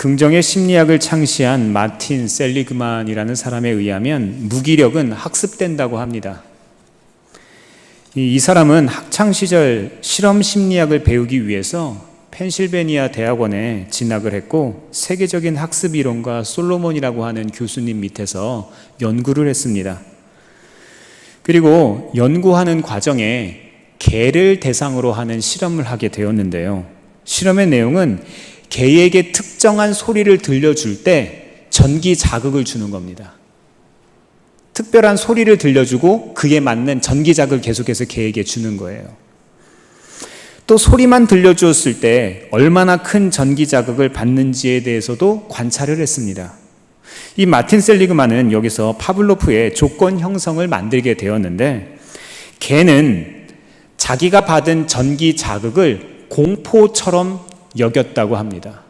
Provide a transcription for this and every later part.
긍정의 심리학을 창시한 마틴 셀리그만이라는 사람에 의하면 무기력은 학습된다고 합니다. 이 사람은 학창시절 실험 심리학을 배우기 위해서 펜실베니아 대학원에 진학을 했고 세계적인 학습 이론가 솔로몬이라고 하는 교수님 밑에서 연구를 했습니다. 그리고 연구하는 과정에 개를 대상으로 하는 실험을 하게 되었는데요. 실험의 내용은 개에게 특정한 소리를 들려줄 때 전기 자극을 주는 겁니다. 특별한 소리를 들려주고 그에 맞는 전기 자극을 계속해서 개에게 주는 거예요. 또 소리만 들려주었을 때 얼마나 큰 전기 자극을 받는지에 대해서도 관찰을 했습니다. 이 마틴 셀리그만은 여기서 파블로프의 조건 형성을 만들게 되었는데 개는 자기가 받은 전기 자극을 공포처럼 여겼다고 합니다.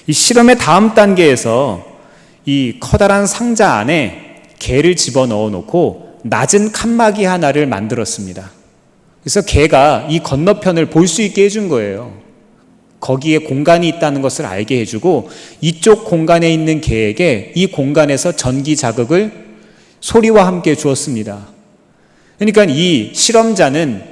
이 실험의 다음 단계에서 이 커다란 상자 안에 개를 집어넣어 놓고 낮은 칸막이 하나를 만들었습니다. 그래서 개가 이 건너편을 볼 수 있게 해준 거예요. 거기에 공간이 있다는 것을 알게 해주고 이쪽 공간에 있는 개에게 이 공간에서 전기 자극을 소리와 함께 주었습니다. 그러니까 이 실험자는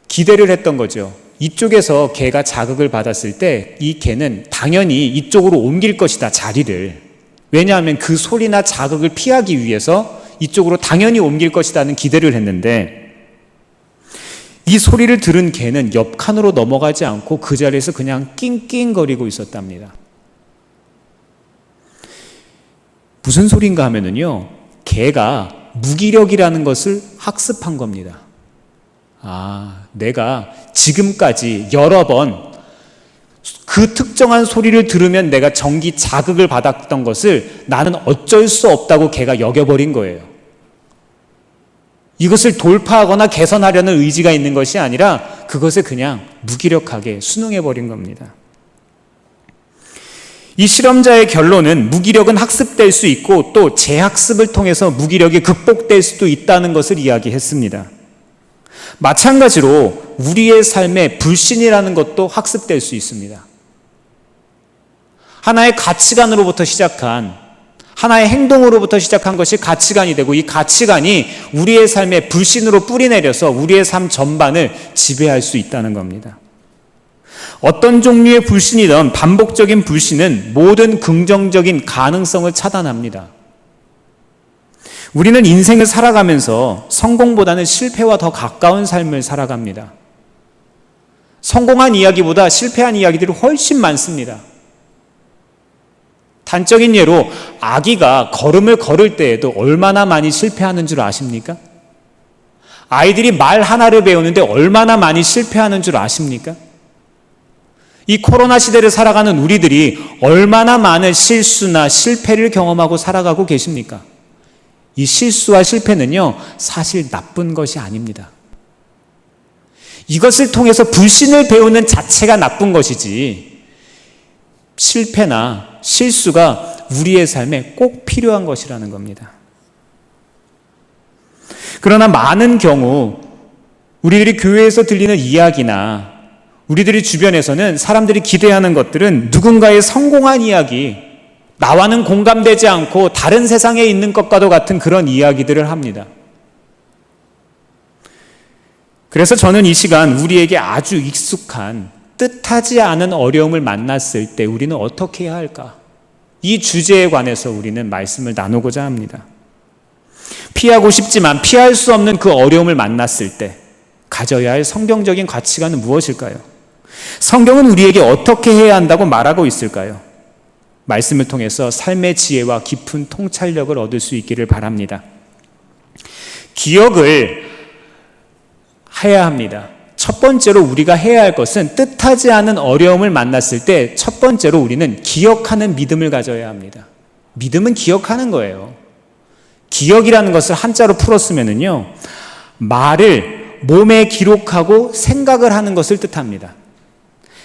기대를 했던 거죠. 이쪽에서 개가 자극을 받았을 때 이 개는 당연히 이쪽으로 옮길 것이다, 자리를. 왜냐하면 그 소리나 자극을 피하기 위해서 이쪽으로 당연히 옮길 것이라는 기대를 했는데 이 소리를 들은 개는 옆 칸으로 넘어가지 않고 그 자리에서 그냥 낑낑거리고 있었답니다. 무슨 소리인가 하면은요, 개가 무기력이라는 것을 학습한 겁니다. 내가 지금까지 여러 번 그 특정한 소리를 들으면 내가 전기 자극을 받았던 것을 나는 어쩔 수 없다고 걔가 여겨버린 거예요. 이것을 돌파하거나 개선하려는 의지가 있는 것이 아니라 그것을 그냥 무기력하게 순응해버린 겁니다. 이 실험자의 결론은 무기력은 학습될 수 있고 또 재학습을 통해서 무기력이 극복될 수도 있다는 것을 이야기했습니다. 마찬가지로 우리의 삶에 불신이라는 것도 학습될 수 있습니다. 하나의 가치관으로부터 시작한, 하나의 행동으로부터 시작한 것이 가치관이 되고 이 가치관이 우리의 삶에 불신으로 뿌리내려서 우리의 삶 전반을 지배할 수 있다는 겁니다. 어떤 종류의 불신이든 반복적인 불신은 모든 긍정적인 가능성을 차단합니다. 우리는 인생을 살아가면서 성공보다는 실패와 더 가까운 삶을 살아갑니다. 성공한 이야기보다 실패한 이야기들이 훨씬 많습니다. 단적인 예로 아기가 걸음을 걸을 때에도 얼마나 많이 실패하는 줄 아십니까? 아이들이 말 하나를 배우는데 얼마나 많이 실패하는 줄 아십니까? 이 코로나 시대를 살아가는 우리들이 얼마나 많은 실수나 실패를 경험하고 살아가고 계십니까? 이 실수와 실패는요, 사실 나쁜 것이 아닙니다. 이것을 통해서 불신을 배우는 자체가 나쁜 것이지 실패나 실수가 우리의 삶에 꼭 필요한 것이라는 겁니다. 그러나 많은 경우 우리들이 교회에서 들리는 이야기나 우리들이 주변에서는 사람들이 기대하는 것들은 누군가의 성공한 이야기, 나와는 공감되지 않고 다른 세상에 있는 것과도 같은 그런 이야기들을 합니다. 그래서 저는 이 시간 우리에게 아주 익숙한 뜻하지 않은 어려움을 만났을 때 우리는 어떻게 해야 할까? 이 주제에 관해서 우리는 말씀을 나누고자 합니다. 피하고 싶지만 피할 수 없는 그 어려움을 만났을 때 가져야 할 성경적인 가치관은 무엇일까요? 성경은 우리에게 어떻게 해야 한다고 말하고 있을까요? 말씀을 통해서 삶의 지혜와 깊은 통찰력을 얻을 수 있기를 바랍니다. 기억을 해야 합니다. 첫 번째로 우리가 해야 할 것은 뜻하지 않은 어려움을 만났을 때 첫 번째로 우리는 기억하는 믿음을 가져야 합니다. 믿음은 기억하는 거예요. 기억이라는 것을 한자로 풀었으면은요, 말을 몸에 기록하고 생각을 하는 것을 뜻합니다.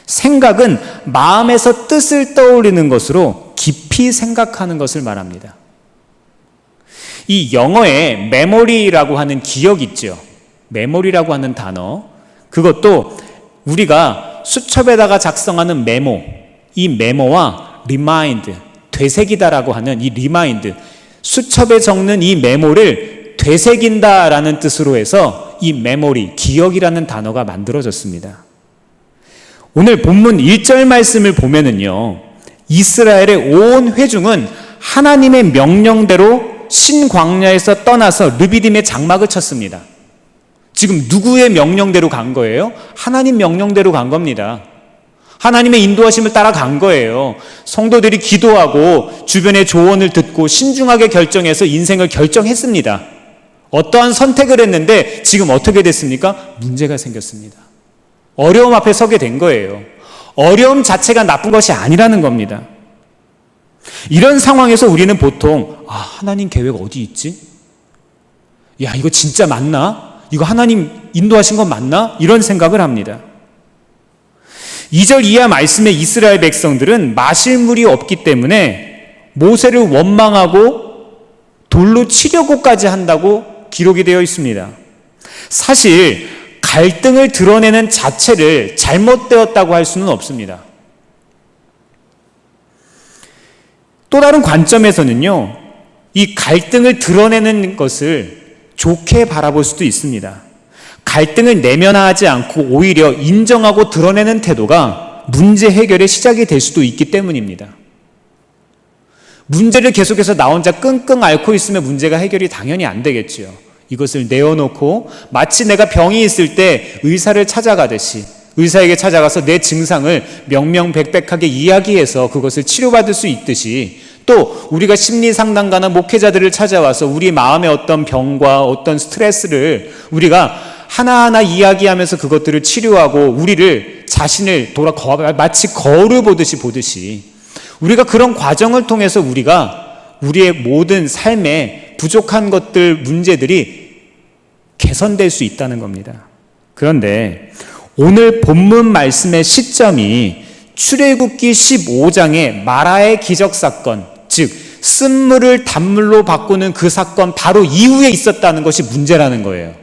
생각은 마음에서 뜻을 떠올리는 것으로 깊이 생각하는 것을 말합니다. 이 영어에 메모리라고 하는 기억 있죠. 메모리라고 하는 단어, 그것도 우리가 수첩에다가 작성하는 메모, 이 메모와 리마인드, 되새기다라고 하는 이 리마인드, 수첩에 적는 이 메모를 되새긴다라는 뜻으로 해서 이 메모리, 기억이라는 단어가 만들어졌습니다. 오늘 본문 1절 말씀을 보면은요, 이스라엘의 온 회중은 하나님의 명령대로 신광야에서 떠나서 르비딤의 장막을 쳤습니다. 지금 누구의 명령대로 간 거예요? 하나님 명령대로 간 겁니다. 하나님의 인도하심을 따라간 거예요. 성도들이 기도하고 주변의 조언을 듣고 신중하게 결정해서 인생을 결정했습니다. 어떠한 선택을 했는데 지금 어떻게 됐습니까? 문제가 생겼습니다. 어려움 앞에 서게 된 거예요. 어려움 자체가 나쁜 것이 아니라는 겁니다. 이런 상황에서 우리는 보통 하나님 계획 어디 있지? 야, 이거 진짜 맞나? 이거 하나님 인도하신 건 맞나? 이런 생각을 합니다. 2절 이하 말씀의 이스라엘 백성들은 마실 물이 없기 때문에 모세를 원망하고 돌로 치려고까지 한다고 기록이 되어 있습니다. 사실 갈등을 드러내는 자체를 잘못되었다고 할 수는 없습니다. 또 다른 관점에서는요, 이 갈등을 드러내는 것을 좋게 바라볼 수도 있습니다. 갈등을 내면화하지 않고 오히려 인정하고 드러내는 태도가 문제 해결의 시작이 될 수도 있기 때문입니다. 문제를 계속해서 나 혼자 끙끙 앓고 있으면 문제가 해결이 당연히 안 되겠지요. 이것을 내어놓고 마치 내가 병이 있을 때 의사를 찾아가듯이 의사에게 찾아가서 내 증상을 명명백백하게 이야기해서 그것을 치료받을 수 있듯이, 또 우리가 심리상담가나 목회자들을 찾아와서 우리 마음의 어떤 병과 어떤 스트레스를 우리가 하나하나 이야기하면서 그것들을 치료하고 우리를 자신을 마치 거울을 보듯이 우리가 그런 과정을 통해서 우리가 우리의 모든 삶의 부족한 것들, 문제들이 개선될 수 있다는 겁니다. 그런데 오늘 본문 말씀의 시점이 출애굽기 15장의 마라의 기적 사건, 즉 쓴물을 단물로 바꾸는 그 사건 바로 이후에 있었다는 것이 문제라는 거예요.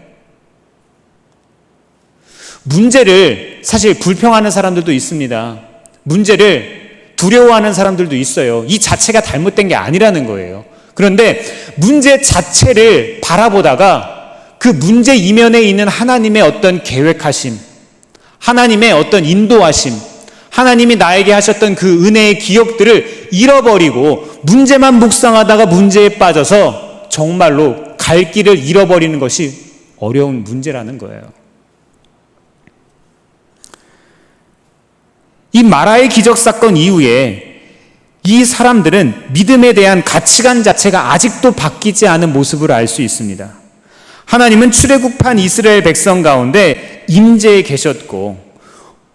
문제를 사실 불평하는 사람들도 있습니다. 문제를 두려워하는 사람들도 있어요. 이 자체가 잘못된 게 아니라는 거예요. 그런데 문제 자체를 바라보다가 그 문제 이면에 있는 하나님의 어떤 계획하심, 하나님의 어떤 인도하심, 하나님이 나에게 하셨던 그 은혜의 기억들을 잃어버리고 문제만 묵상하다가 문제에 빠져서 정말로 갈 길을 잃어버리는 것이 어려운 문제라는 거예요. 이 마라의 기적 사건 이후에 이 사람들은 믿음에 대한 가치관 자체가 아직도 바뀌지 않은 모습을 알 수 있습니다. 하나님은 출애굽한 이스라엘 백성 가운데 임재해 계셨고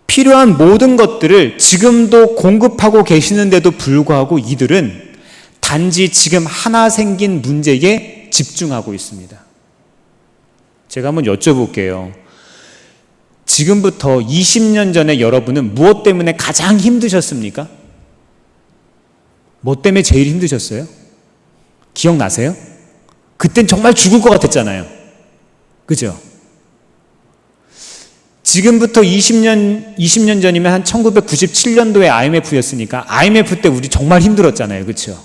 필요한 모든 것들을 지금도 공급하고 계시는데도 불구하고 이들은 단지 지금 하나 생긴 문제에 집중하고 있습니다. 제가 한번 여쭤볼게요. 지금부터 20년 전에 여러분은 무엇 때문에 가장 힘드셨습니까? 뭐 때문에 제일 힘드셨어요? 기억나세요? 그땐 정말 죽을 것 같았잖아요. 그죠? 지금부터 20년 전이면 한 1997년도에 IMF였으니까 IMF 때 우리 정말 힘들었잖아요. 그렇죠?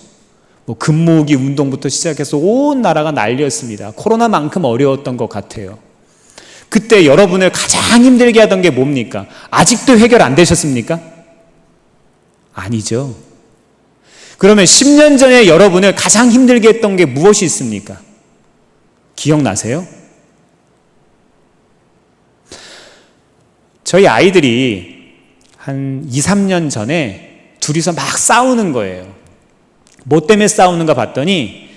뭐 금모으기 운동부터 시작해서 온 나라가 난리였습니다. 코로나만큼 어려웠던 것 같아요. 그때 여러분을 가장 힘들게 하던 게 뭡니까? 아직도 해결 안 되셨습니까? 아니죠. 그러면 10년 전에 여러분을 가장 힘들게 했던 게 무엇이 있습니까? 기억나세요? 저희 아이들이 한 2, 3년 전에 둘이서 막 싸우는 거예요. 뭐 때문에 싸우는가 봤더니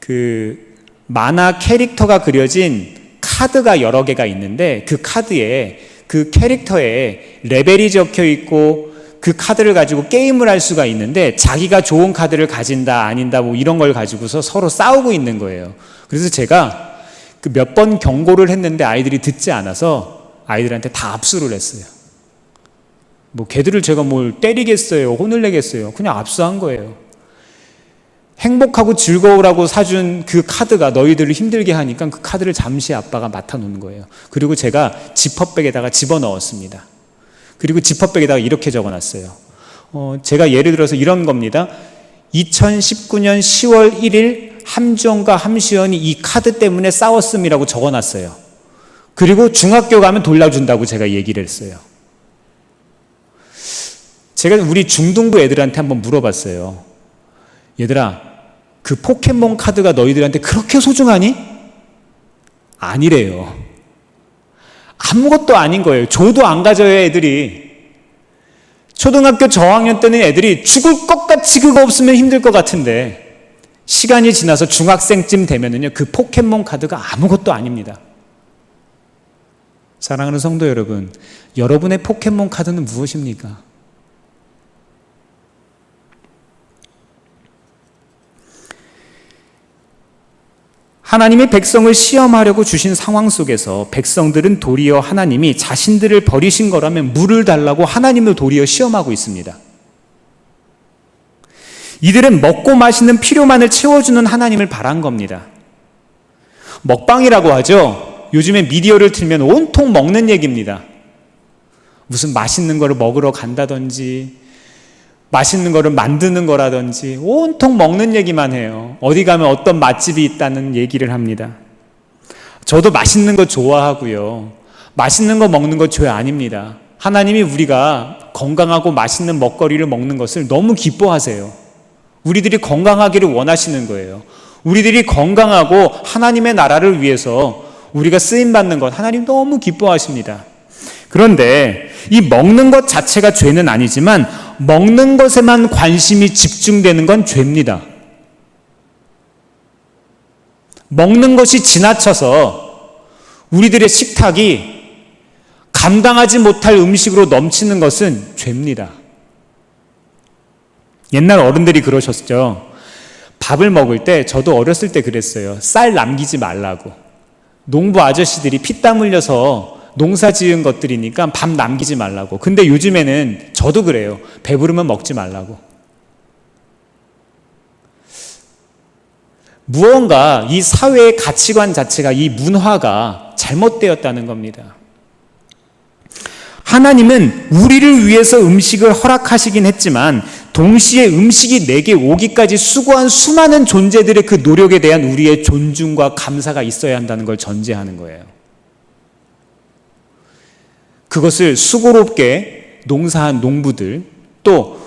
그 만화 캐릭터가 그려진 카드가 여러 개가 있는데 그 카드에 그 캐릭터에 레벨이 적혀 있고 그 카드를 가지고 게임을 할 수가 있는데 자기가 좋은 카드를 가진다 아닌다 뭐 이런 걸 가지고서 서로 싸우고 있는 거예요. 그래서 제가 그 몇 번 경고를 했는데 아이들이 듣지 않아서 아이들한테 다 압수를 했어요. 뭐 걔들을 제가 뭘 때리겠어요, 혼을 내겠어요. 그냥 압수한 거예요. 행복하고 즐거우라고 사준 그 카드가 너희들을 힘들게 하니까 그 카드를 잠시 아빠가 맡아놓는 거예요. 그리고 제가 지퍼백에다가 집어넣었습니다. 그리고 지퍼백에다가 이렇게 적어놨어요. 제가 예를 들어서 이런 겁니다. 2019년 10월 1일 함지원과 함시원이 이 카드 때문에 싸웠음이라고 적어놨어요. 그리고 중학교 가면 돌려준다고 제가 얘기를 했어요. 제가 우리 중등부 애들한테 한번 물어봤어요. 얘들아, 그 포켓몬 카드가 너희들한테 그렇게 소중하니? 아니래요. 아무것도 아닌 거예요. 줘도 안 가져요, 애들이. 초등학교 저학년 때는 애들이 죽을 것 같이 그거 없으면 힘들 것 같은데 시간이 지나서 중학생쯤 되면은요, 그 포켓몬 카드가 아무것도 아닙니다. 사랑하는 성도 여러분, 여러분의 포켓몬 카드는 무엇입니까? 하나님이 백성을 시험하려고 주신 상황 속에서 백성들은 도리어 하나님이 자신들을 버리신 거라면 물을 달라고 하나님을 도리어 시험하고 있습니다. 이들은 먹고 마시는 필요만을 채워주는 하나님을 바란 겁니다. 먹방이라고 하죠. 요즘에 미디어를 틀면 온통 먹는 얘기입니다. 무슨 맛있는 거를 먹으러 간다든지 맛있는 거를 만드는 거라든지 온통 먹는 얘기만 해요. 어디 가면 어떤 맛집이 있다는 얘기를 합니다. 저도 맛있는 거 좋아하고요. 맛있는 거 먹는 거 죄 아닙니다. 하나님이 우리가 건강하고 맛있는 먹거리를 먹는 것을 너무 기뻐하세요. 우리들이 건강하기를 원하시는 거예요. 우리들이 건강하고 하나님의 나라를 위해서 우리가 쓰임받는 것 하나님 너무 기뻐하십니다. 그런데 이 먹는 것 자체가 죄는 아니지만 먹는 것에만 관심이 집중되는 건 죄입니다. 먹는 것이 지나쳐서 우리들의 식탁이 감당하지 못할 음식으로 넘치는 것은 죄입니다. 옛날 어른들이 그러셨죠. 밥을 먹을 때 저도 어렸을 때 그랬어요. 쌀 남기지 말라고. 농부 아저씨들이 피땀 흘려서 농사 지은 것들이니까 밥 남기지 말라고. 근데 요즘에는 저도 그래요. 배부르면 먹지 말라고. 무언가 이 사회의 가치관 자체가, 이 문화가 잘못되었다는 겁니다. 하나님은 우리를 위해서 음식을 허락하시긴 했지만 동시에 음식이 내게 오기까지 수고한 수많은 존재들의 그 노력에 대한 우리의 존중과 감사가 있어야 한다는 걸 전제하는 거예요. 그것을 수고롭게 농사한 농부들, 또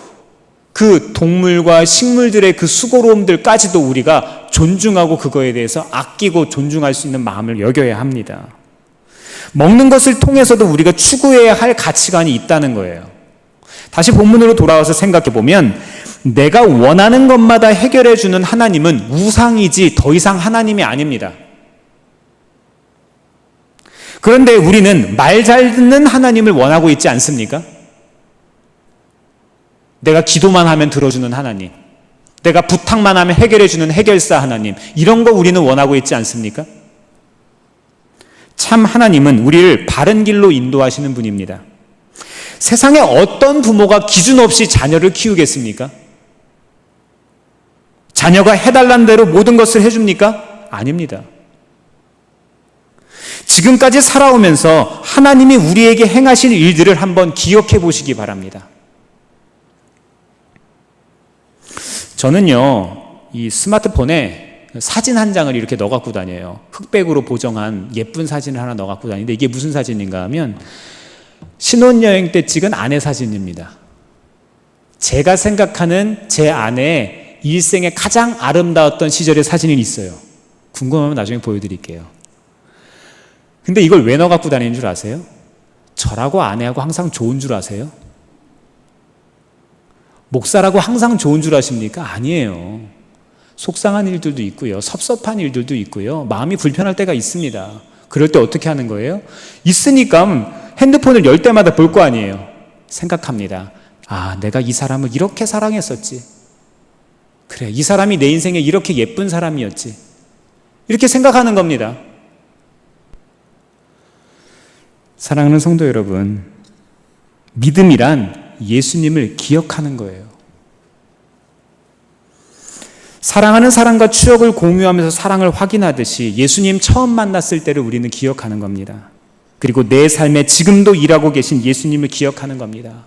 그 동물과 식물들의 그 수고로움들까지도 우리가 존중하고 그거에 대해서 아끼고 존중할 수 있는 마음을 여겨야 합니다. 먹는 것을 통해서도 우리가 추구해야 할 가치관이 있다는 거예요. 다시 본문으로 돌아와서 생각해 보면 내가 원하는 것마다 해결해 주는 하나님은 우상이지 더 이상 하나님이 아닙니다. 그런데 우리는 말 잘 듣는 하나님을 원하고 있지 않습니까? 내가 기도만 하면 들어주는 하나님, 내가 부탁만 하면 해결해 주는 해결사 하나님, 이런 거 우리는 원하고 있지 않습니까? 참 하나님은 우리를 바른 길로 인도하시는 분입니다. 세상에 어떤 부모가 기준 없이 자녀를 키우겠습니까? 자녀가 해달라는 대로 모든 것을 해줍니까? 아닙니다. 지금까지 살아오면서 하나님이 우리에게 행하신 일들을 한번 기억해 보시기 바랍니다. 저는요, 이 스마트폰에 사진 한 장을 이렇게 넣어 갖고 다녀요. 흑백으로 보정한 예쁜 사진을 하나 넣어 갖고 다니는데 이게 무슨 사진인가 하면 신혼여행 때 찍은 아내 사진입니다. 제가 생각하는 제 아내의 일생에 가장 아름다웠던 시절의 사진이 있어요. 궁금하면 나중에 보여드릴게요. 근데 이걸 왜 넣어 갖고 다니는 줄 아세요? 저라고 아내하고 항상 좋은 줄 아세요? 목사라고 항상 좋은 줄 아십니까? 아니에요. 속상한 일들도 있고요. 섭섭한 일들도 있고요. 마음이 불편할 때가 있습니다. 그럴 때 어떻게 하는 거예요? 있으니까 핸드폰을 열 때마다 볼 거 아니에요. 생각합니다. 아, 내가 이 사람을 이렇게 사랑했었지. 그래, 이 사람이 내 인생에 이렇게 예쁜 사람이었지. 이렇게 생각하는 겁니다. 사랑하는 성도 여러분, 믿음이란 예수님을 기억하는 거예요. 사랑하는 사람과 추억을 공유하면서 사랑을 확인하듯이 예수님 처음 만났을 때를 우리는 기억하는 겁니다. 그리고 내 삶에 지금도 일하고 계신 예수님을 기억하는 겁니다.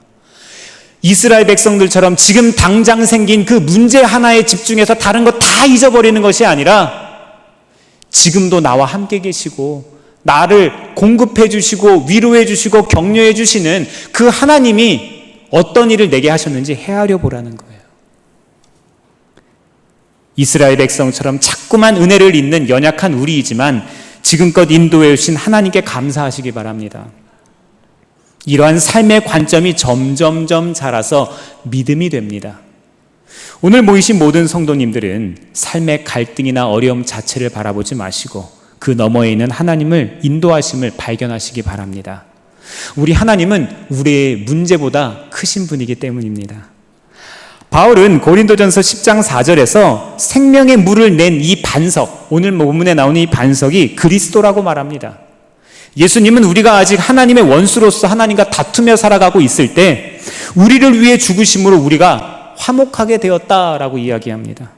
이스라엘 백성들처럼 지금 당장 생긴 그 문제 하나에 집중해서 다른 거 다 잊어버리는 것이 아니라 지금도 나와 함께 계시고 나를 공급해 주시고 위로해 주시고 격려해 주시는 그 하나님이 어떤 일을 내게 하셨는지 헤아려 보라는 거예요. 이스라엘 백성처럼 자꾸만 은혜를 잊는 연약한 우리이지만 지금껏 인도해 주신 하나님께 감사하시기 바랍니다. 이러한 삶의 관점이 점점점 자라서 믿음이 됩니다. 오늘 모이신 모든 성도님들은 삶의 갈등이나 어려움 자체를 바라보지 마시고 그 너머에 있는 하나님을 인도하심을 발견하시기 바랍니다. 우리 하나님은 우리의 문제보다 크신 분이기 때문입니다. 바울은 고린도전서 10장 4절에서 생명의 물을 낸 이 반석, 오늘 본문에 나오는 이 반석이 그리스도라고 말합니다. 예수님은 우리가 아직 하나님의 원수로서 하나님과 다투며 살아가고 있을 때 우리를 위해 죽으심으로 우리가 화목하게 되었다라고 이야기합니다.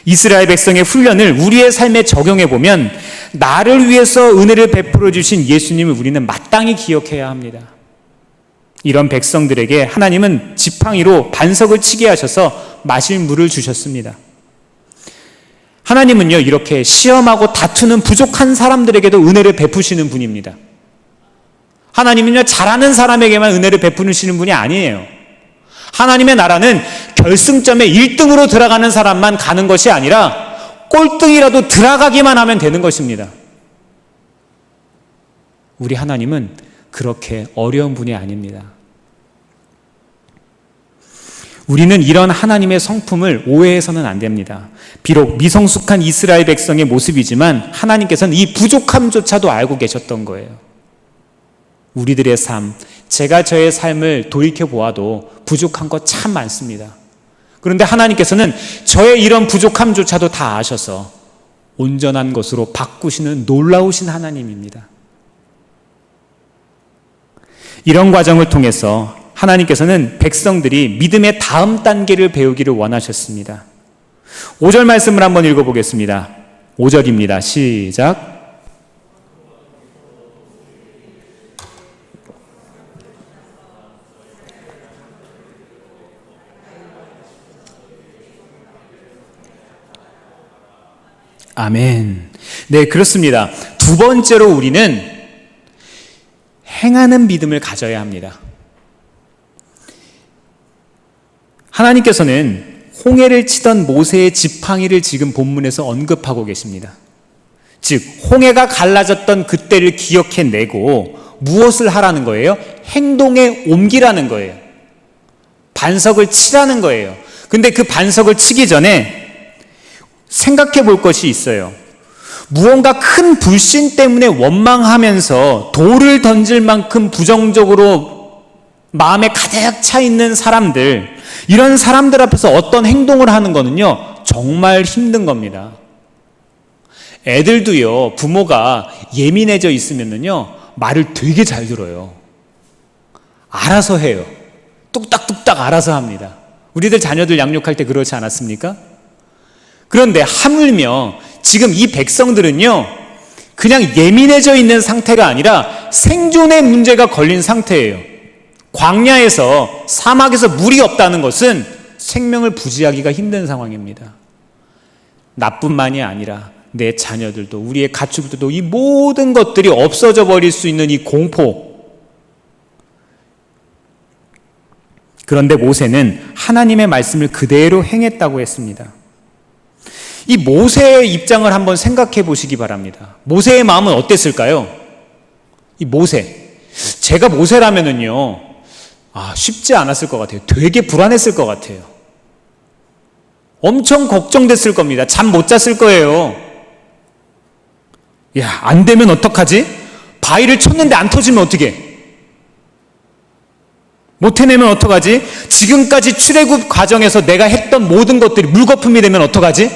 이스라엘 백성의 훈련을 우리의 삶에 적용해 보면 나를 위해서 은혜를 베풀어 주신 예수님을 우리는 마땅히 기억해야 합니다. 이런 백성들에게 하나님은 지팡이로 반석을 치게 하셔서 마실 물을 주셨습니다. 하나님은요, 이렇게 시험하고 다투는 부족한 사람들에게도 은혜를 베푸시는 분입니다. 하나님은요, 잘하는 사람에게만 은혜를 베푸시는 분이 아니에요. 하나님의 나라는 결승점에 1등으로 들어가는 사람만 가는 것이 아니라 꼴등이라도 들어가기만 하면 되는 것입니다. 우리 하나님은 그렇게 어려운 분이 아닙니다. 우리는 이런 하나님의 성품을 오해해서는 안 됩니다. 비록 미성숙한 이스라엘 백성의 모습이지만 하나님께서는 이 부족함조차도 알고 계셨던 거예요. 우리들의 삶, 제가 저의 삶을 돌이켜보아도 부족한 것 참 많습니다. 그런데 하나님께서는 저의 이런 부족함조차도 다 아셔서 온전한 것으로 바꾸시는 놀라우신 하나님입니다. 이런 과정을 통해서 하나님께서는 백성들이 믿음의 다음 단계를 배우기를 원하셨습니다. 5절 말씀을 한번 읽어보겠습니다. 5절입니다. 시작. 아멘. 네, 그렇습니다. 두 번째로 우리는 행하는 믿음을 가져야 합니다. 하나님께서는 홍해를 치던 모세의 지팡이를 지금 본문에서 언급하고 계십니다. 즉, 홍해가 갈라졌던 그때를 기억해내고 무엇을 하라는 거예요? 행동에 옮기라는 거예요. 반석을 치라는 거예요. 근데 그 반석을 치기 전에 생각해 볼 것이 있어요. 무언가 큰 불신 때문에 원망하면서 돌을 던질 만큼 부정적으로 마음에 가득 차 있는 사람들, 이런 사람들 앞에서 어떤 행동을 하는 거는요, 정말 힘든 겁니다. 애들도요, 부모가 예민해져 있으면요, 말을 되게 잘 들어요. 알아서 해요. 뚝딱뚝딱 알아서 합니다. 우리들 자녀들 양육할 때 그렇지 않았습니까? 그런데 하물며 지금 이 백성들은요, 그냥 예민해져 있는 상태가 아니라 생존의 문제가 걸린 상태예요. 광야에서, 사막에서 물이 없다는 것은 생명을 부지하기가 힘든 상황입니다. 나뿐만이 아니라 내 자녀들도, 우리의 가축들도 이 모든 것들이 없어져 버릴 수 있는 이 공포. 그런데 모세는 하나님의 말씀을 그대로 행했다고 했습니다. 이 모세의 입장을 한번 생각해 보시기 바랍니다. 모세의 마음은 어땠을까요? 이 모세, 제가 모세라면은요, 쉽지 않았을 것 같아요. 되게 불안했을 것 같아요. 엄청 걱정됐을 겁니다. 잠 못 잤을 거예요. 야, 안 되면 어떡하지? 바위를 쳤는데 안 터지면 어떡해? 못 해내면 어떡하지? 지금까지 출애굽 과정에서 내가 했던 모든 것들이 물거품이 되면 어떡하지?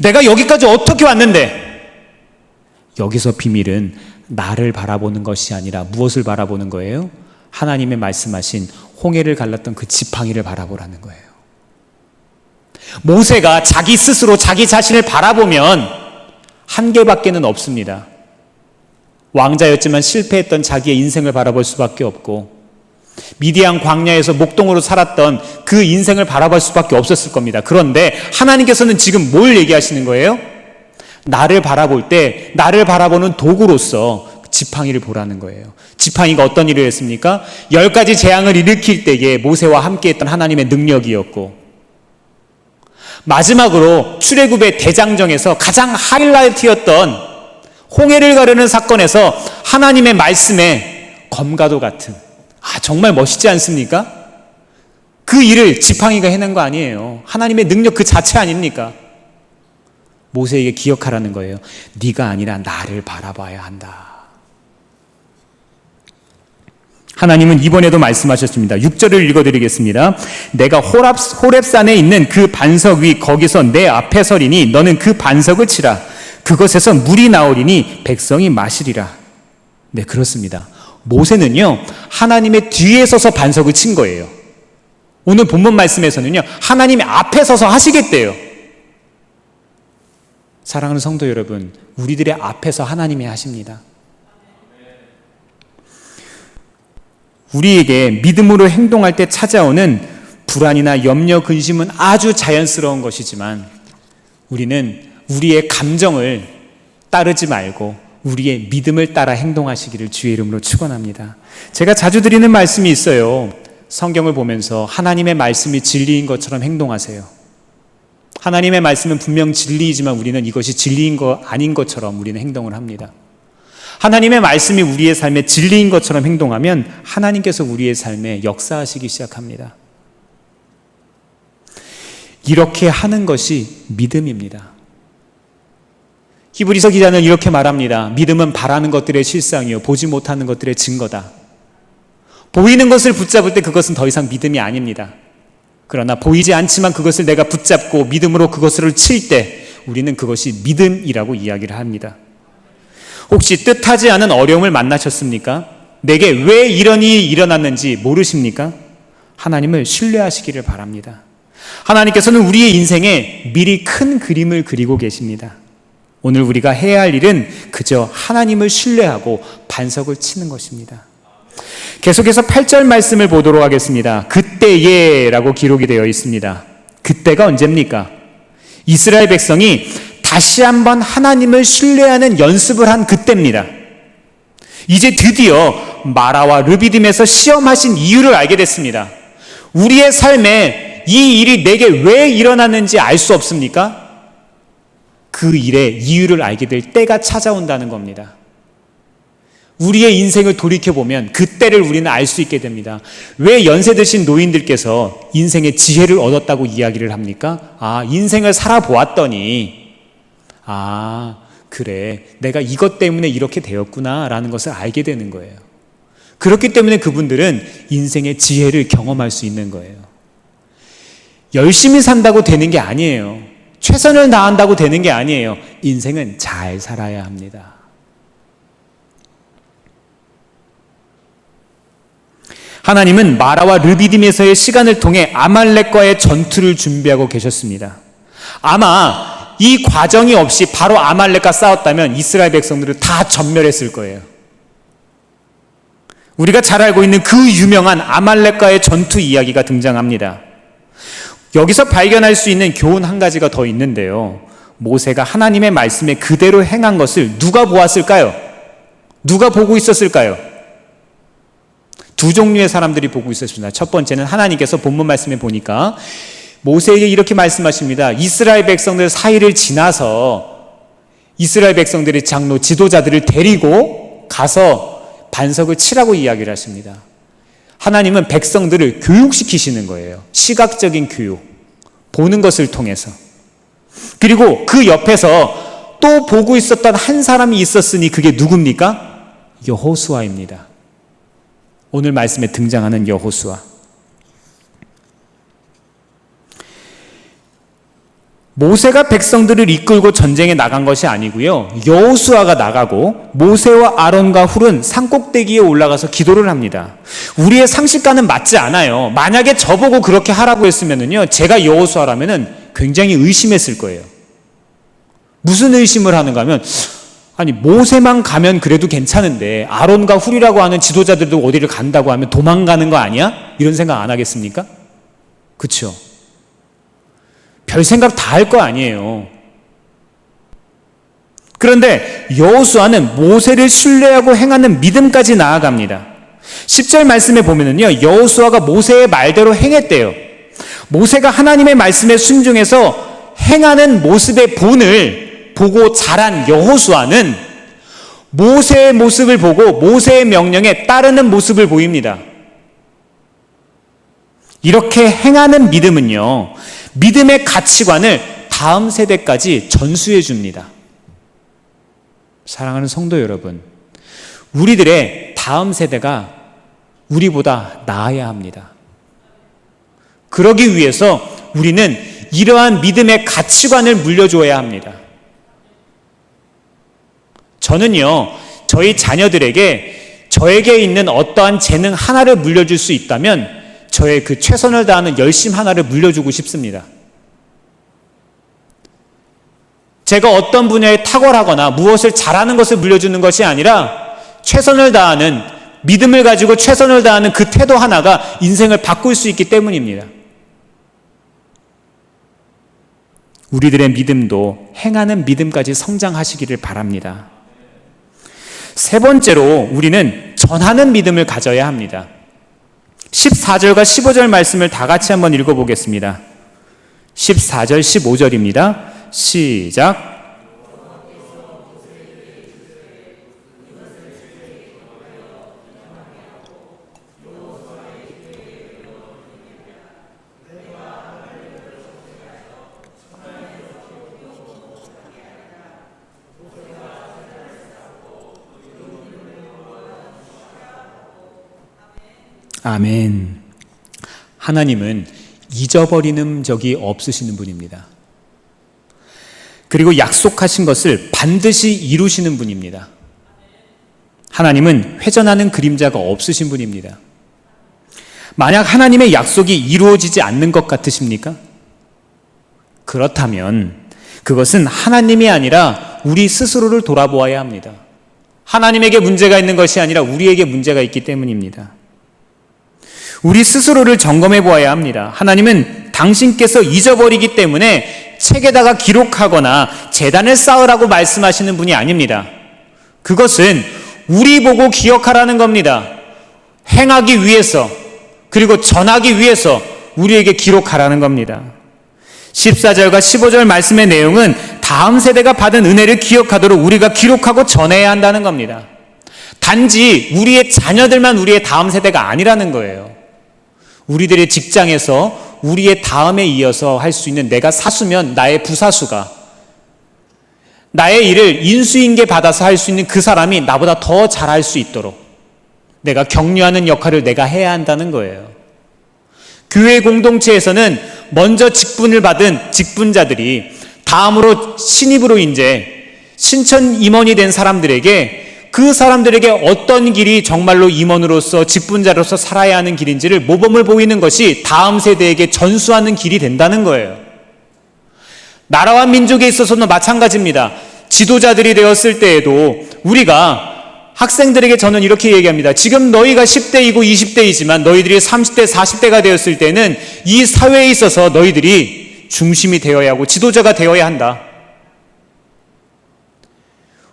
내가 여기까지 어떻게 왔는데? 여기서 비밀은 나를 바라보는 것이 아니라 무엇을 바라보는 거예요? 하나님의 말씀하신 홍해를 갈랐던 그 지팡이를 바라보라는 거예요. 모세가 자기 스스로 자기 자신을 바라보면 한계밖에는 없습니다. 왕자였지만 실패했던 자기의 인생을 바라볼 수밖에 없고, 미디안 광야에서 목동으로 살았던 그 인생을 바라볼 수밖에 없었을 겁니다. 그런데 하나님께서는 지금 뭘 얘기하시는 거예요? 나를 바라볼 때 나를 바라보는 도구로서 지팡이를 보라는 거예요. 지팡이가 어떤 일을 했습니까? 10가지 재앙을 일으킬 때에 모세와 함께했던 하나님의 능력이었고, 마지막으로 출애굽의 대장정에서 가장 하이라이트였던 홍해를 가르는 사건에서 하나님의 말씀에 검과도 같은, 정말 멋있지 않습니까? 그 일을 지팡이가 해낸 거 아니에요. 하나님의 능력 그 자체 아닙니까? 모세에게 기억하라는 거예요. 네가 아니라 나를 바라봐야 한다. 하나님은 이번에도 말씀하셨습니다. 6절을 읽어드리겠습니다. 내가 호렙산에 있는 그 반석 위 거기서 내 앞에 서리니 너는 그 반석을 치라. 그것에서 물이 나오리니 백성이 마시리라. 네, 그렇습니다. 모세는요, 하나님의 뒤에 서서 반석을 친 거예요. 오늘 본문 말씀에서는요, 하나님의 앞에 서서 하시겠대요. 사랑하는 성도 여러분, 우리들의 앞에서 하나님이 하십니다. 우리에게 믿음으로 행동할 때 찾아오는 불안이나 염려, 근심은 아주 자연스러운 것이지만 우리는 우리의 감정을 따르지 말고 우리의 믿음을 따라 행동하시기를 주의 이름으로 축원합니다. 제가 자주 드리는 말씀이 있어요. 성경을 보면서 하나님의 말씀이 진리인 것처럼 행동하세요. 하나님의 말씀은 분명 진리이지만 우리는 이것이 진리인 거 아닌 것처럼 우리는 행동을 합니다. 하나님의 말씀이 우리의 삶에 진리인 것처럼 행동하면 하나님께서 우리의 삶에 역사하시기 시작합니다. 이렇게 하는 것이 믿음입니다. 히브리서 기자는 이렇게 말합니다. 믿음은 바라는 것들의 실상이요 보지 못하는 것들의 증거다. 보이는 것을 붙잡을 때 그것은 더 이상 믿음이 아닙니다. 그러나 보이지 않지만 그것을 내가 붙잡고 믿음으로 그것을 칠 때 우리는 그것이 믿음이라고 이야기를 합니다. 혹시 뜻하지 않은 어려움을 만나셨습니까? 내게 왜 이런 일이 일어났는지 모르십니까? 하나님을 신뢰하시기를 바랍니다. 하나님께서는 우리의 인생에 미리 큰 그림을 그리고 계십니다. 오늘 우리가 해야 할 일은 그저 하나님을 신뢰하고 반석을 치는 것입니다. 계속해서 8절 말씀을 보도록 하겠습니다. 그때에 라고 기록이 되어 있습니다. 그때가 언제입니까? 이스라엘 백성이 다시 한번 하나님을 신뢰하는 연습을 한 그때입니다. 이제 드디어 마라와 르비딤에서 시험하신 이유를 알게 됐습니다. 우리의 삶에 이 일이 내게 왜 일어났는지 알 수 없습니까? 그 일의 이유를 알게 될 때가 찾아온다는 겁니다. 우리의 인생을 돌이켜보면 그때를 우리는 알 수 있게 됩니다. 왜 연세 드신 노인들께서 인생의 지혜를 얻었다고 이야기를 합니까? 인생을 살아보았더니 그래, 내가 이것 때문에 이렇게 되었구나 라는 것을 알게 되는 거예요. 그렇기 때문에 그분들은 인생의 지혜를 경험할 수 있는 거예요. 열심히 산다고 되는 게 아니에요. 최선을 다한다고 되는 게 아니에요. 인생은 잘 살아야 합니다. 하나님은 마라와 르비딤에서의 시간을 통해 아말렉과의 전투를 준비하고 계셨습니다. 아마 이 과정이 없이 바로 아말렉과 싸웠다면 이스라엘 백성들을 다 전멸했을 거예요. 우리가 잘 알고 있는 그 유명한 아말렉과의 전투 이야기가 등장합니다. 여기서 발견할 수 있는 교훈 한 가지가 더 있는데요. 모세가 하나님의 말씀에 그대로 행한 것을 누가 보았을까요? 누가 보고 있었을까요? 두 종류의 사람들이 보고 있었습니다. 첫 번째는 하나님께서 본문 말씀에 보니까 모세에게 이렇게 말씀하십니다. 이스라엘 백성들 사이를 지나서 이스라엘 백성들의 장로 지도자들을 데리고 가서 반석을 치라고 이야기를 하십니다. 하나님은 백성들을 교육시키시는 거예요. 시각적인 교육, 보는 것을 통해서. 그리고 그 옆에서 또 보고 있었던 한 사람이 있었으니 그게 누굽니까? 여호수아입니다. 오늘 말씀에 등장하는 여호수아. 모세가 백성들을 이끌고 전쟁에 나간 것이 아니고요. 여호수아가 나가고 모세와 아론과 훌은 산꼭대기에 올라가서 기도를 합니다. 우리의 상식과는 맞지 않아요. 만약에 저보고 그렇게 하라고 했으면요, 제가 여호수아라면은 굉장히 의심했을 거예요. 무슨 의심을 하는가 하면 아니 모세만 가면 그래도 괜찮은데 아론과 훌이라고 하는 지도자들도 어디를 간다고 하면 도망가는 거 아니야? 이런 생각 안 하겠습니까? 그렇죠? 별 생각 다 할 거 아니에요. 그런데 여호수아는 모세를 신뢰하고 행하는 믿음까지 나아갑니다. 10절 말씀에 보면은요, 여호수아가 모세의 말대로 행했대요. 모세가 하나님의 말씀에 순종해서 행하는 모습의 본을 보고 자란 여호수아는 모세의 모습을 보고 모세의 명령에 따르는 모습을 보입니다. 이렇게 행하는 믿음은요, 믿음의 가치관을 다음 세대까지 전수해 줍니다. 사랑하는 성도 여러분, 우리들의 다음 세대가 우리보다 나아야 합니다. 그러기 위해서 우리는 이러한 믿음의 가치관을 물려줘야 합니다. 저는요, 저희 자녀들에게 저에게 있는 어떠한 재능 하나를 물려줄 수 있다면 저의 그 최선을 다하는 열심 하나를 물려주고 싶습니다. 제가 어떤 분야에 탁월하거나 무엇을 잘하는 것을 물려주는 것이 아니라 최선을 다하는, 믿음을 가지고 최선을 다하는 그 태도 하나가 인생을 바꿀 수 있기 때문입니다. 우리들의 믿음도 행하는 믿음까지 성장하시기를 바랍니다. 세 번째로 우리는 전하는 믿음을 가져야 합니다. 14절과 15절 말씀을 다 같이 한번 읽어보겠습니다. 14절, 15절입니다. 시작. 아멘. 하나님은 잊어버리는 적이 없으시는 분입니다. 그리고 약속하신 것을 반드시 이루시는 분입니다. 하나님은 회전하는 그림자가 없으신 분입니다. 만약 하나님의 약속이 이루어지지 않는 것 같으십니까? 그렇다면 그것은 하나님이 아니라 우리 스스로를 돌아보아야 합니다. 하나님에게 문제가 있는 것이 아니라 우리에게 문제가 있기 때문입니다. 우리 스스로를 점검해 보아야 합니다. 하나님은 당신께서 잊어버리기 때문에 책에다가 기록하거나 제단을 쌓으라고 말씀하시는 분이 아닙니다. 그것은 우리 보고 기억하라는 겁니다. 행하기 위해서, 그리고 전하기 위해서 우리에게 기록하라는 겁니다. 14절과 15절 말씀의 내용은 다음 세대가 받은 은혜를 기억하도록 우리가 기록하고 전해야 한다는 겁니다. 단지 우리의 자녀들만 우리의 다음 세대가 아니라는 거예요. 우리들의 직장에서 우리의 다음에 이어서 할 수 있는, 내가 사수면 나의 부사수가 나의 일을 인수인계 받아서 할 수 있는 그 사람이 나보다 더 잘할 수 있도록 내가 격려하는 역할을 내가 해야 한다는 거예요. 교회 공동체에서는 먼저 직분을 받은 직분자들이 다음으로 신입으로 이제 신천 임원이 된 사람들에게, 그 사람들에게 어떤 길이 정말로 임원으로서 직분자로서 살아야 하는 길인지를 모범을 보이는 것이 다음 세대에게 전수하는 길이 된다는 거예요. 나라와 민족에 있어서도 마찬가지입니다. 지도자들이 되었을 때에도 우리가 학생들에게 저는 이렇게 얘기합니다. 지금 너희가 10대이고 20대이지만 너희들이 30대, 40대가 되었을 때는 이 사회에 있어서 너희들이 중심이 되어야 하고 지도자가 되어야 한다.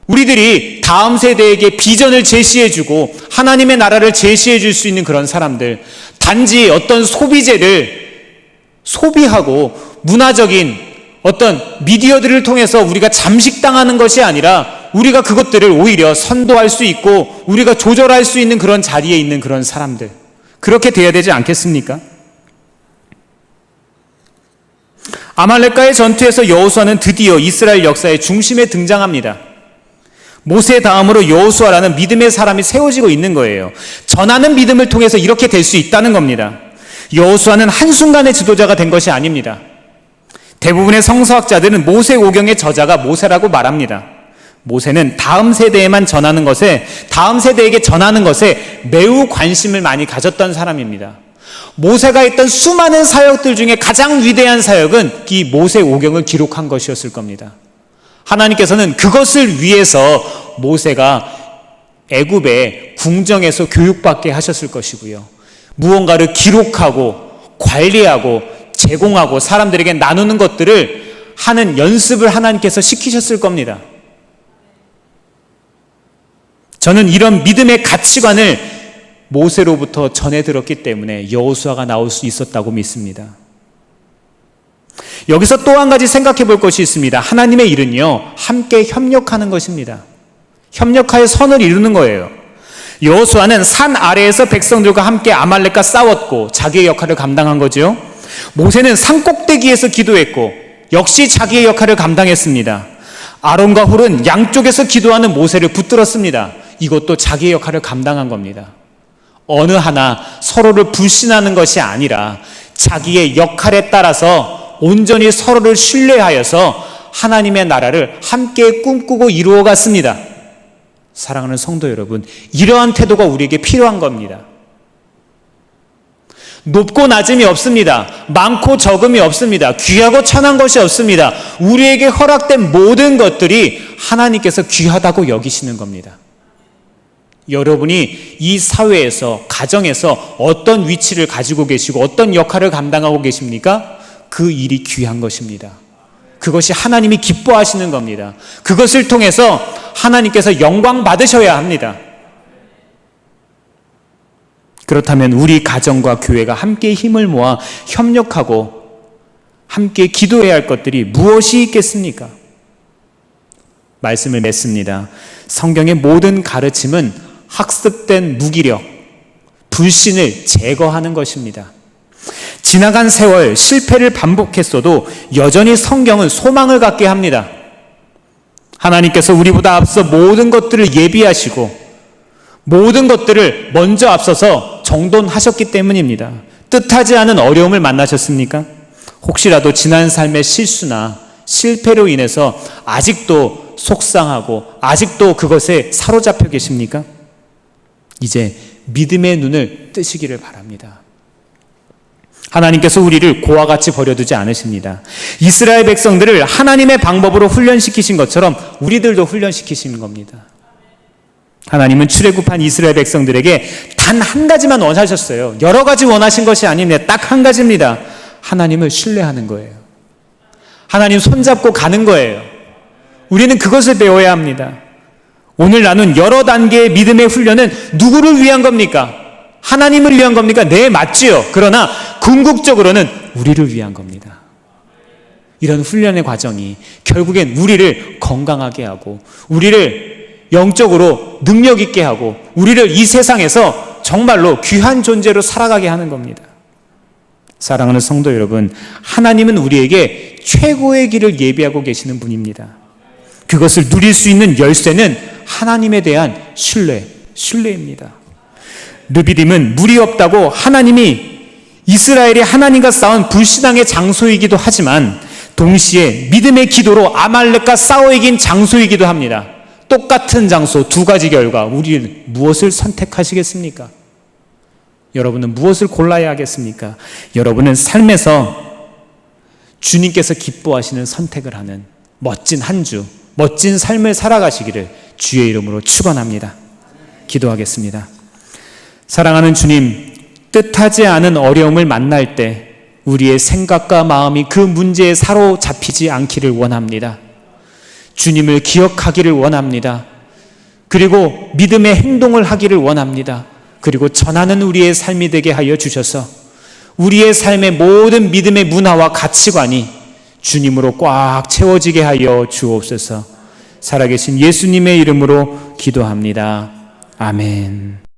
우리들이 다음 세대에게 비전을 제시해주고 하나님의 나라를 제시해줄 수 있는 그런 사람들, 단지 어떤 소비재를 소비하고 문화적인 어떤 미디어들을 통해서 우리가 잠식당하는 것이 아니라 우리가 그것들을 오히려 선도할 수 있고 우리가 조절할 수 있는 그런 자리에 있는 그런 사람들, 그렇게 돼야 되지 않겠습니까? 아말렉과의 전투에서 여호수아는 드디어 이스라엘 역사의 중심에 등장합니다. 모세 다음으로 여호수아라는 믿음의 사람이 세워지고 있는 거예요. 전하는 믿음을 통해서 이렇게 될 수 있다는 겁니다. 여호수아는 한순간의 지도자가 된 것이 아닙니다. 대부분의 성서학자들은 모세오경의 저자가 모세라고 말합니다. 모세는 다음 세대에만 전하는 것에, 다음 세대에게 전하는 것에 매우 관심을 많이 가졌던 사람입니다. 모세가 했던 수많은 사역들 중에 가장 위대한 사역은 이 모세오경을 기록한 것이었을 겁니다. 하나님께서는 그것을 위해서 모세가 애굽의 궁정에서 교육받게 하셨을 것이고요. 무언가를 기록하고 관리하고 제공하고 사람들에게 나누는 것들을 하는 연습을 하나님께서 시키셨을 겁니다. 저는 이런 믿음의 가치관을 모세로부터 전해 들었기 때문에 여호수아가 나올 수 있었다고 믿습니다. 여기서 또 한 가지 생각해 볼 것이 있습니다. 하나님의 일은요, 함께 협력하는 것입니다. 협력하여 선을 이루는 거예요. 여호수아는 산 아래에서 백성들과 함께 아말렉과 싸웠고 자기의 역할을 감당한 거죠. 모세는 산 꼭대기에서 기도했고 역시 자기의 역할을 감당했습니다. 아론과 훌은 양쪽에서 기도하는 모세를 붙들었습니다. 이것도 자기의 역할을 감당한 겁니다. 어느 하나 서로를 불신하는 것이 아니라 자기의 역할에 따라서 온전히 서로를 신뢰하여서 하나님의 나라를 함께 꿈꾸고 이루어갔습니다. 사랑하는 성도 여러분, 이러한 태도가 우리에게 필요한 겁니다. 높고 낮음이 없습니다. 많고 적음이 없습니다. 귀하고 천한 것이 없습니다. 우리에게 허락된 모든 것들이 하나님께서 귀하다고 여기시는 겁니다. 여러분이 이 사회에서, 가정에서 어떤 위치를 가지고 계시고 어떤 역할을 감당하고 계십니까? 그 일이 귀한 것입니다. 그것이 하나님이 기뻐하시는 겁니다. 그것을 통해서 하나님께서 영광 받으셔야 합니다. 그렇다면 우리 가정과 교회가 함께 힘을 모아 협력하고 함께 기도해야 할 것들이 무엇이 있겠습니까? 말씀을 맺습니다. 성경의 모든 가르침은 학습된 무기력, 불신을 제거하는 것입니다. 지나간 세월, 실패를 반복했어도 여전히 성경은 소망을 갖게 합니다. 하나님께서 우리보다 앞서 모든 것들을 예비하시고 모든 것들을 먼저 앞서서 정돈하셨기 때문입니다. 뜻하지 않은 어려움을 만나셨습니까? 혹시라도 지난 삶의 실수나 실패로 인해서 아직도 속상하고 아직도 그것에 사로잡혀 계십니까? 이제 믿음의 눈을 뜨시기를 바랍니다. 하나님께서 우리를 고와 같이 버려두지 않으십니다. 이스라엘 백성들을 하나님의 방법으로 훈련시키신 것처럼 우리들도 훈련시키시는 겁니다. 하나님은 출애굽한 이스라엘 백성들에게 단 한 가지만 원하셨어요. 여러 가지 원하신 것이 아닙니다. 딱 한 가지입니다. 하나님을 신뢰하는 거예요. 하나님 손잡고 가는 거예요. 우리는 그것을 배워야 합니다. 오늘 나눈 여러 단계의 믿음의 훈련은 누구를 위한 겁니까? 하나님을 위한 겁니까? 네, 맞지요. 그러나 궁극적으로는 우리를 위한 겁니다. 이런 훈련의 과정이 결국엔 우리를 건강하게 하고 우리를 영적으로 능력 있게 하고 우리를 이 세상에서 정말로 귀한 존재로 살아가게 하는 겁니다. 사랑하는 성도 여러분, 하나님은 우리에게 최고의 길을 예비하고 계시는 분입니다. 그것을 누릴 수 있는 열쇠는 하나님에 대한 신뢰입니다. 르비딤은 물이 없다고 하나님이 이스라엘이 하나님과 싸운 불신앙의 장소이기도 하지만 동시에 믿음의 기도로 아말렉과 싸워 이긴 장소이기도 합니다. 똑같은 장소, 두 가지 결과, 우리는 무엇을 선택하시겠습니까? 여러분은 무엇을 골라야 하겠습니까? 여러분은 삶에서 주님께서 기뻐하시는 선택을 하는 멋진 한 주, 멋진 삶을 살아가시기를 주의 이름으로 축원합니다. 기도하겠습니다. 사랑하는 주님, 뜻하지 않은 어려움을 만날 때 우리의 생각과 마음이 그 문제에 사로잡히지 않기를 원합니다. 주님을 기억하기를 원합니다. 그리고 믿음의 행동을 하기를 원합니다. 그리고 전하는 우리의 삶이 되게 하여 주셔서 우리의 삶의 모든 믿음의 문화와 가치관이 주님으로 꽉 채워지게 하여 주옵소서. 살아계신 예수님의 이름으로 기도합니다. 아멘.